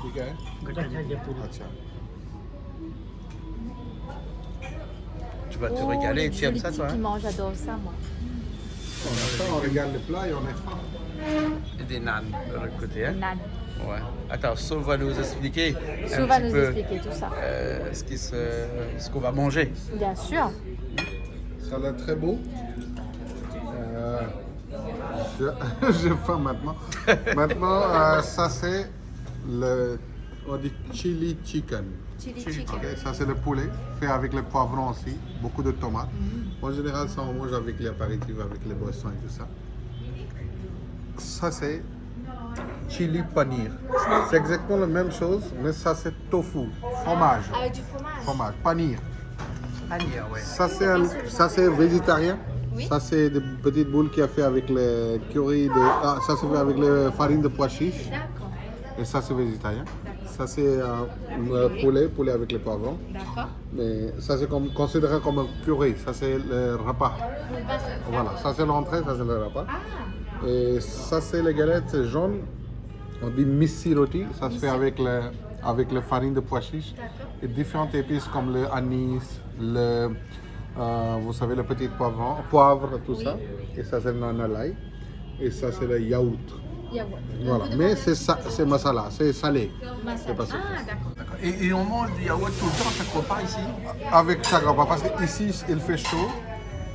ठीक है अच्छा Tu vas te Oh, régaler, les tu aimes jolis ça petits toi hein? piments, j'adore ça moi. on regarde les plats et on est faim. Et des nanes de l'autre côté. Hein? Nan. Ouais. Attends, Saul va nous expliquer Sou un va petit nous peu expliquer tout ça. ce qu'on va manger. Bien sûr. Ça a l'air très beau. J'ai faim maintenant. Maintenant, ça c'est le, on dit chili chicken. Chili Chili chicken. Ok, ça c'est le poulet, fait avec le poivron aussi, beaucoup de tomates. En général, ça on mange avec les apéritifs, avec les boissons et tout ça. Ça c'est chili paneer. C'est exactement la même chose, mais ça c'est tofu, fromage. Avec du fromage. Fromage, paneer. Ania, ouais. Ça c'est végétarien. Oui. Ça c'est des petites boules qui a fait avec le curry de. Ah, ça c'est fait avec la farine de pois chiche. D'accord. Et ça c'est végétarien. Ça c'est poulet avec le poivron. D'accord. Mais ça c'est considéré comme un curry. Ça c'est le repas. Voilà, ça c'est l'entrée, ça c'est le repas. Ah, Et ça c'est les galettes jaunes. On dit missi roti. Ça se fait avec la farine de pois chiche. Et différentes épices comme le anis, vous savez, le petit poivre, tout ça. Et ça c'est le nanalai. Et ça c'est le yaourt. yaourt. Voilà, mais c'est masala, c'est salé. C'est pas sucré. Ah, d'accord. D'accord. Et on mange du yaourt tout le temps, chaque repas ici? Avec chaque repas, parce qu'ici il fait chaud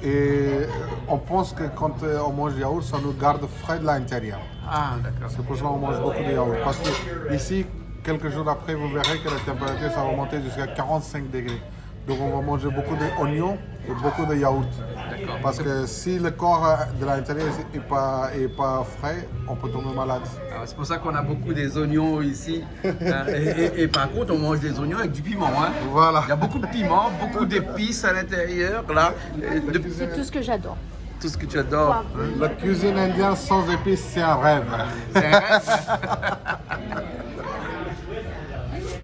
et on pense que quand on mange du yaourt, ça nous garde frais de l'intérieur. Ah, d'accord. C'est pour ça qu'on mange beaucoup de yaourt. Parce que ici, quelques jours après, vous verrez que la température ça va monter jusqu'à 45 degrés. Donc on va manger beaucoup d'oignons et beaucoup de yaourt. D'accord. Parce que si le corps de l'intérieur n'est pas frais, on peut tomber malade. Alors, c'est pour ça qu'on a beaucoup des oignons ici. Hein. Et par contre, on mange des oignons avec du piment. Hein. Voilà. Il y a beaucoup de piment, beaucoup d'épices à l'intérieur. Là, C'est tout ce que j'adore. tout ce que tu adores. Poivre. La cuisine indienne sans épices, c'est un rêve. C'est un rêve.